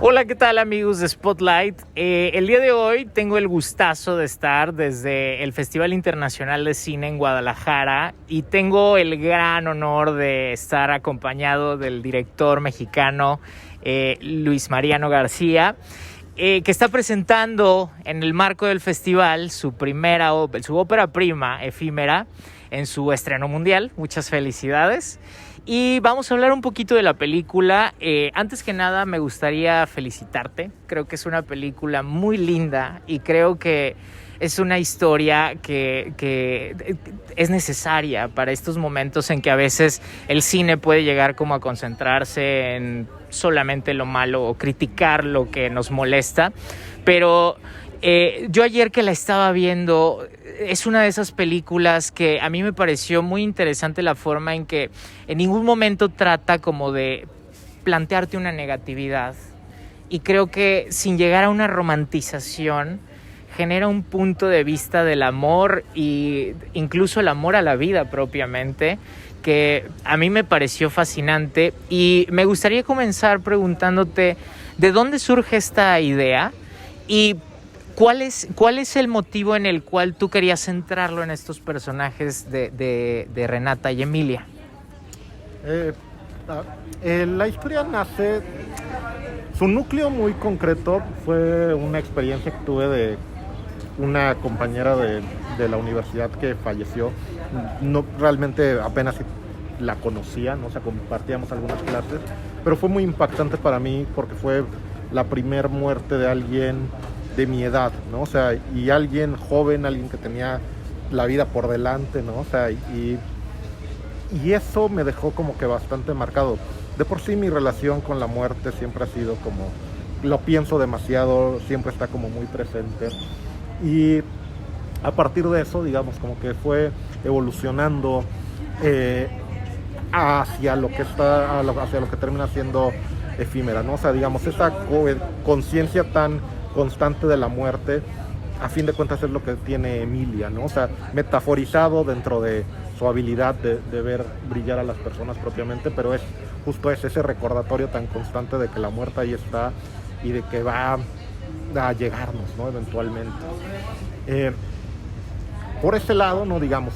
Hola, ¿qué tal amigos de Spotlight? El día de hoy tengo el gustazo de estar desde el Festival Internacional de Cine en Guadalajara y tengo el gran honor de estar acompañado del director mexicano Luis Mariano García, que está presentando en el marco del festival su ópera prima, Efímera, en su estreno mundial. Muchas felicidades. Y vamos a hablar un poquito de la película. Antes que nada me gustaría felicitarte. Creo que es una película muy linda y creo que es una historia que es necesaria para estos momentos en que a veces el cine puede llegar como a concentrarse en solamente lo malo o criticar lo que nos molesta. Pero yo ayer que la estaba viendo, es una de esas películas que a mí me pareció muy interesante la forma en que en ningún momento trata como de plantearte una negatividad. Y creo que sin llegar a una romantización, genera un punto de vista del amor e incluso el amor a la vida propiamente, que a mí me pareció fascinante. Y me gustaría comenzar preguntándote ¿de dónde surge esta idea? Y ¿cuál es el motivo en el cual tú querías centrarlo en estos personajes de Renata y Emilia? La historia nace, su núcleo muy concreto fue una experiencia que tuve de una compañera de la universidad que falleció. No, realmente apenas la conocía, ¿no? O sea, compartíamos algunas clases, pero fue muy impactante para mí porque fue la primer muerte de alguien de mi edad, ¿no? O sea, y alguien joven, alguien que tenía la vida por delante, ¿no? O sea, y eso me dejó como que bastante marcado. De por sí mi relación con la muerte siempre ha sido como, lo pienso demasiado, siempre está como muy presente. Y a partir de eso, digamos, como que fue evolucionando hacia lo que termina siendo Efímera, ¿no? O sea, digamos, esa conciencia tan constante de la muerte, a fin de cuentas es lo que tiene Emilia, ¿no? O sea, metaforizado dentro de su habilidad de ver brillar a las personas propiamente, pero es justo ese recordatorio tan constante de que la muerte ahí está y de que va a llegarnos, ¿no? Eventualmente. Por ese lado, ¿no? Digamos,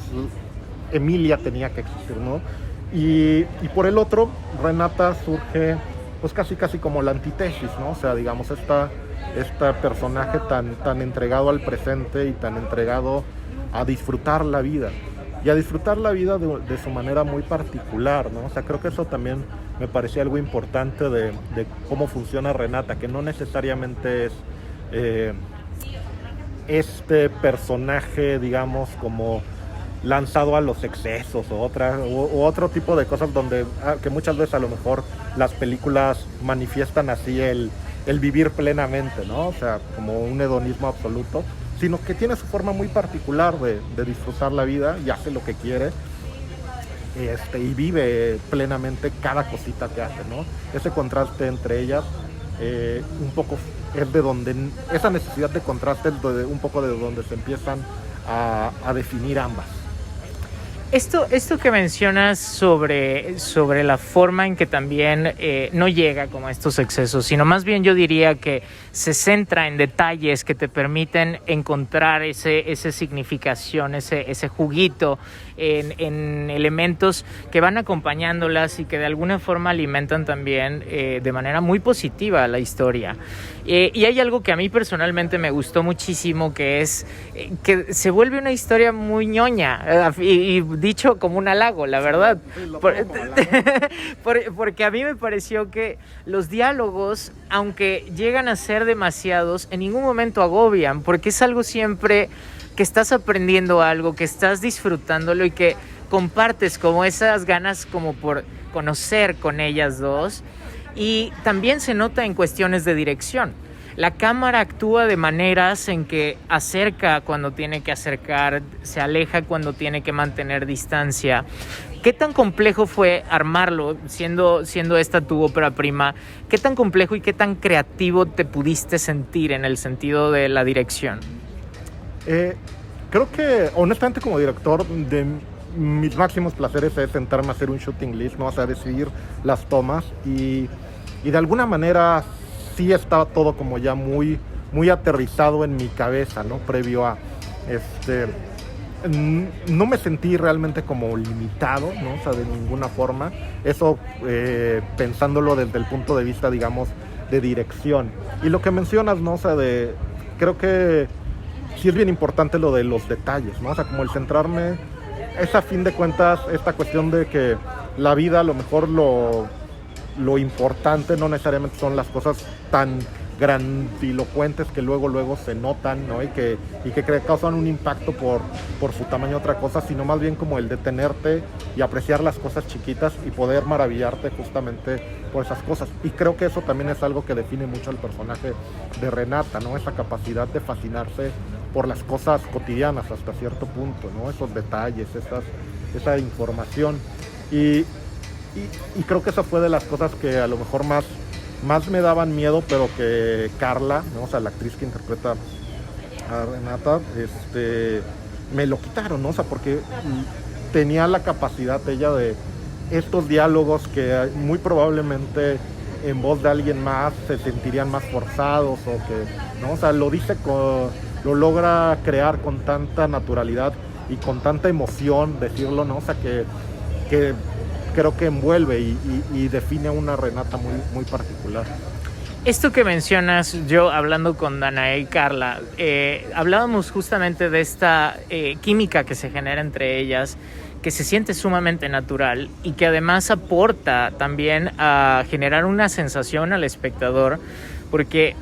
Emilia tenía que existir, ¿no? Y por el otro, Renata surge pues casi como la antítesis, ¿no? O sea, digamos, este personaje tan entregado al presente y tan entregado a disfrutar la vida. Y a disfrutar la vida de su manera muy particular, ¿no? O sea, creo que eso también me parecía algo importante de cómo funciona Renata, que no necesariamente es este personaje, digamos, como lanzado a los excesos o otro tipo de cosas donde que muchas veces a lo mejor las películas manifiestan así el vivir plenamente, ¿no? O sea, como un hedonismo absoluto, sino que tiene su forma muy particular de disfrutar la vida y hace lo que quiere y vive plenamente cada cosita que hace, ¿no? Ese contraste entre ellas un poco es de donde, esa necesidad de contraste es un poco de donde se empiezan a definir ambas. Esto que mencionas sobre la forma en que también no llega como a estos excesos, sino más bien yo diría que se centra en detalles que te permiten encontrar ese significación, ese juguito en elementos que van acompañándolas y que de alguna forma alimentan también de manera muy positiva la historia. Y hay algo que a mí personalmente me gustó muchísimo, que es que se vuelve una historia muy ñoña, y dicho como un halago, la verdad. Sí, Porque a mí me pareció que los diálogos, aunque llegan a ser demasiados, en ningún momento agobian, porque es algo siempre que estás aprendiendo algo, que estás disfrutándolo y que compartes como esas ganas como por conocer con ellas dos. Y también se nota en cuestiones de dirección. La cámara actúa de maneras en que acerca cuando tiene que acercar, se aleja cuando tiene que mantener distancia. ¿Qué tan complejo fue armarlo, siendo esta tu ópera prima? ¿Qué tan complejo y qué tan creativo te pudiste sentir en el sentido de la dirección? Creo que, honestamente, como director, de mis máximos placeres es sentarme a hacer un shooting list, ¿no? O sea, decidir las tomas y de alguna manera sí estaba todo como ya muy, muy aterrizado en mi cabeza, ¿no? Previo a, no me sentí realmente como limitado, ¿no? O sea, de ninguna forma. Eso pensándolo desde el punto de vista, digamos, de dirección. Y lo que mencionas, ¿no? O sea, creo que sí es bien importante lo de los detalles, ¿no? O sea, como el centrarme, es a fin de cuentas esta cuestión de que la vida, a lo mejor lo importante no necesariamente son las cosas tan grandilocuentes que luego se notan, ¿no? y que causan un impacto por su tamaño, otra cosa, sino más bien como el detenerte y apreciar las cosas chiquitas y poder maravillarte justamente por esas cosas. Y creo que eso también es algo que define mucho al personaje de Renata, ¿no? Esa capacidad de fascinarse por las cosas cotidianas hasta cierto punto, ¿no? Esos detalles, esa información. Y creo que esa fue de las cosas que a lo mejor más me daban miedo, pero que Carla, ¿no? O sea, la actriz que interpreta a Renata, me lo quitaron, ¿no? O sea, porque tenía la capacidad ella de estos diálogos que muy probablemente en voz de alguien más se sentirían más forzados o que, ¿no? O sea, lo lo logra crear con tanta naturalidad y con tanta emoción decirlo, ¿no? O sea, que creo que envuelve y define a una Renata muy, muy particular. Esto que mencionas, yo hablando con Danae y Carla, hablábamos justamente de esta química que se genera entre ellas, que se siente sumamente natural y que además aporta también a generar una sensación al espectador, porque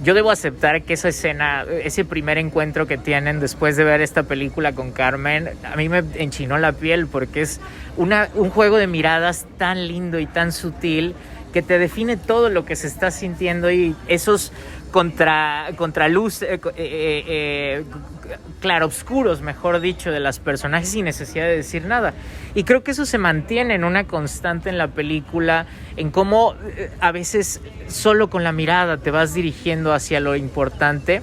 yo debo aceptar que esa escena, ese primer encuentro que tienen después de ver esta película con Carmen, a mí me enchinó la piel porque es un juego de miradas tan lindo y tan sutil que te define todo lo que se está sintiendo y esos contraluz, claroscuros, mejor dicho, de las personajes sin necesidad de decir nada. Y creo que eso se mantiene en una constante en la película, en cómo a veces solo con la mirada te vas dirigiendo hacia lo importante.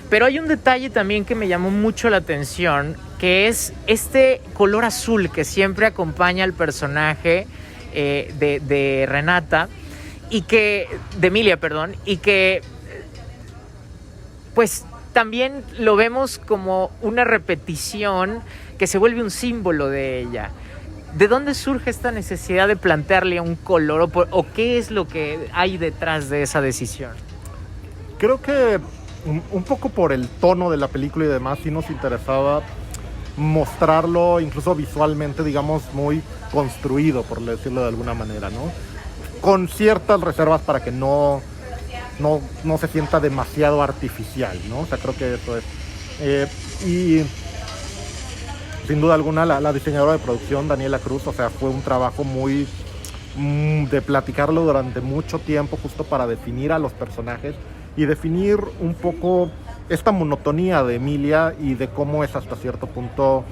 Pero hay un detalle también que me llamó mucho la atención, que es este color azul que siempre acompaña al personaje de Renata, de Emilia, perdón, y que pues también lo vemos como una repetición que se vuelve un símbolo de ella. ¿De dónde surge esta necesidad de plantearle un color o qué es lo que hay detrás de esa decisión? Creo que un poco por el tono de la película y demás, sí nos interesaba mostrarlo incluso visualmente, digamos, muy construido, por decirlo de alguna manera, ¿no? Con ciertas reservas para que no se sienta demasiado artificial, ¿no? O sea, creo que eso es. Y sin duda alguna la diseñadora de producción, Daniela Cruz, o sea, fue un trabajo muy de platicarlo durante mucho tiempo justo para definir a los personajes y definir un poco esta monotonía de Emilia y de cómo es hasta cierto punto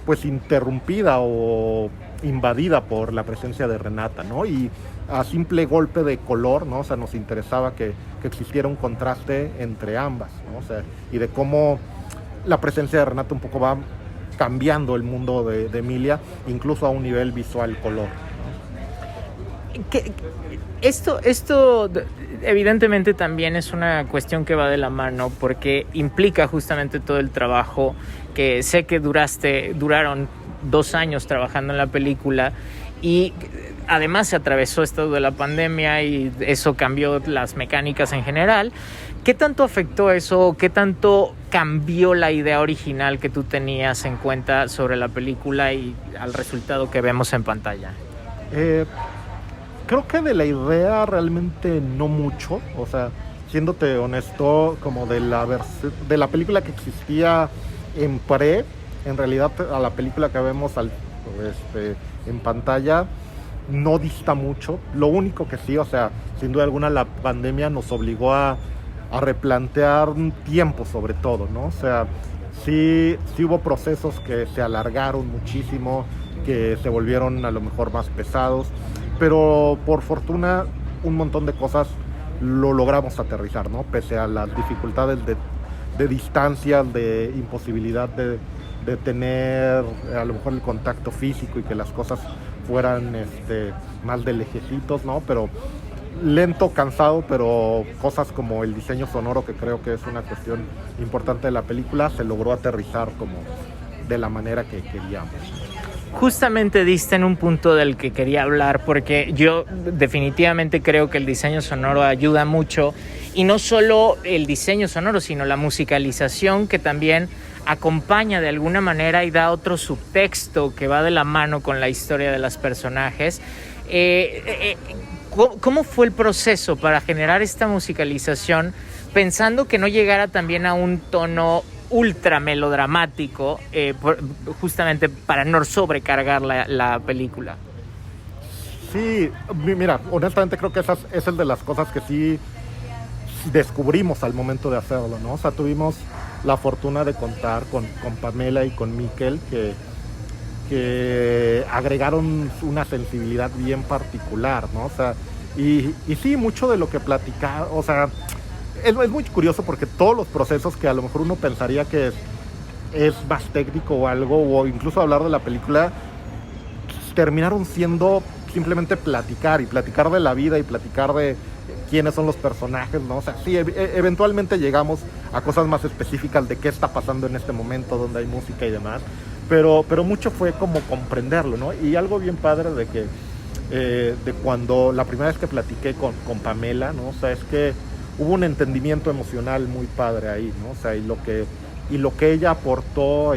pues interrumpida o invadida por la presencia de Renata, ¿no? Y a simple golpe de color, ¿no? O sea, nos interesaba que existiera un contraste entre ambas, ¿no? O sea, y de cómo la presencia de Renata un poco va cambiando el mundo de Emilia, incluso a un nivel visual color, ¿no? Esto evidentemente también es una cuestión que va de la mano porque implica justamente todo el trabajo que sé que duraron 2 años trabajando en la película y además se atravesó esto de la pandemia y eso cambió las mecánicas en general. ¿Qué tanto afectó eso? ¿Qué tanto cambió la idea original que tú tenías en cuenta sobre la película y al resultado que vemos en pantalla? Creo que de la idea realmente no mucho, o sea, siéndote honesto, como de la película que existía en realidad a la película que vemos en pantalla no dista mucho. Lo único que sí, o sea, sin duda alguna la pandemia nos obligó a replantear un tiempo sobre todo, ¿no? O sea, sí hubo procesos que se alargaron muchísimo, que se volvieron a lo mejor más pesados, pero por fortuna un montón de cosas lo logramos aterrizar, ¿no? Pese a las dificultades de distancia, de imposibilidad de tener a lo mejor el contacto físico y que las cosas fueran más de lejecitos, ¿no? Pero lento, cansado, pero cosas como el diseño sonoro, que creo que es una cuestión importante de la película, se logró aterrizar como de la manera que queríamos. Justamente diste en un punto del que quería hablar, porque yo definitivamente creo que el diseño sonoro ayuda mucho, y no solo el diseño sonoro, sino la musicalización, que también acompaña de alguna manera y da otro subtexto que va de la mano con la historia de los personajes. ¿Cómo fue el proceso para generar esta musicalización, pensando que no llegara también a un tono ultra melodramático, justamente para no sobrecargar la película? Sí, mira, honestamente creo que esa es de las cosas que sí descubrimos al momento de hacerlo, ¿no? O sea, tuvimos la fortuna de contar con Pamela y con Miquel, que agregaron una sensibilidad bien particular, ¿no? O sea, y sí, mucho de lo que platicaba, o sea, es muy curioso, porque todos los procesos que a lo mejor uno pensaría que es más técnico o algo, o incluso hablar de la película, terminaron siendo simplemente platicar de la vida y platicar de quiénes son los personajes, ¿no? O sea, sí, eventualmente llegamos a cosas más específicas de qué está pasando en este momento, donde hay música y demás, pero mucho fue como comprenderlo, ¿no? Y algo bien padre de que de cuando la primera vez que platiqué con Pamela, ¿no? O sea, es que hubo un entendimiento emocional muy padre ahí, ¿no? O sea, y lo que ella aportó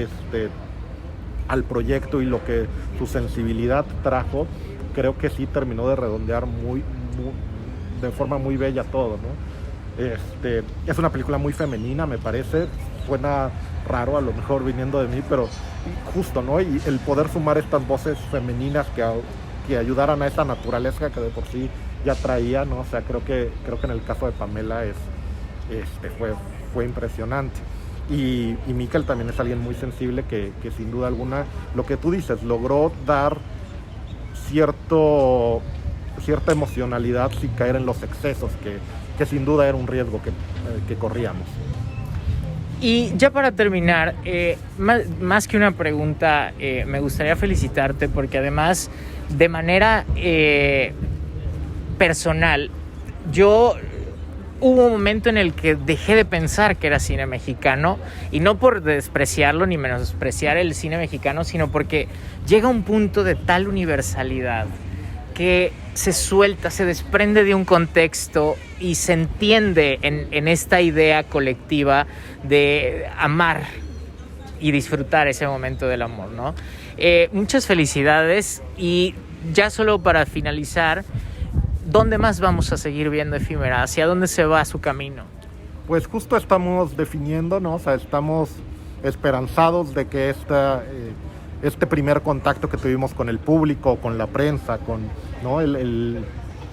al proyecto, y lo que su sensibilidad trajo, creo que sí terminó de redondear de forma muy bella todo, ¿no? Es una película muy femenina, me parece. Suena raro a lo mejor viniendo de mí, pero justo, ¿no? Y el poder sumar estas voces femeninas que ayudaran a esa naturaleza que de por sí ya traía, ¿no? O sea, creo que en el caso de Pamela fue impresionante. Y Miquel también es alguien muy sensible que sin duda alguna, lo que tú dices, logró dar cierta emocionalidad sin caer en los excesos, que sin duda era un riesgo que corríamos. Y ya para terminar, más que una pregunta, me gustaría felicitarte, porque además, de manera personal, hubo un momento en el que dejé de pensar que era cine mexicano, y no por despreciarlo ni menospreciar el cine mexicano, sino porque llega un punto de tal universalidad que se suelta, se desprende de un contexto y se entiende en esta idea colectiva de amar y disfrutar ese momento del amor, ¿no? Muchas felicidades, y ya solo para finalizar, ¿dónde más vamos a seguir viendo Efímera? ¿Hacia dónde se va su camino? Pues justo estamos definiendo, ¿no? O sea, estamos esperanzados de que este primer contacto que tuvimos con el público, con la prensa, ¿no?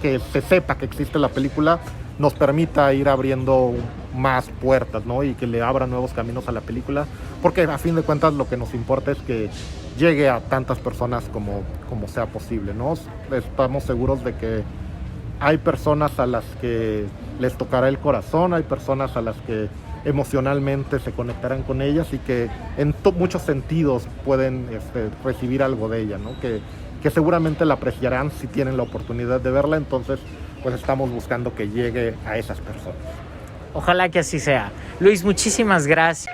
Que se sepa que existe la película, nos permita ir abriendo más puertas, ¿no? Y que le abra nuevos caminos a la película, porque a fin de cuentas lo que nos importa es que llegue a tantas personas como sea posible, ¿no? Estamos seguros de que hay personas a las que les tocará el corazón, hay personas a las que emocionalmente se conectarán con ellas, y que en muchos sentidos pueden recibir algo de ella, ¿no? Que seguramente la apreciarán si tienen la oportunidad de verla. Entonces, pues estamos buscando que llegue a esas personas. Ojalá que así sea. Luis, muchísimas gracias.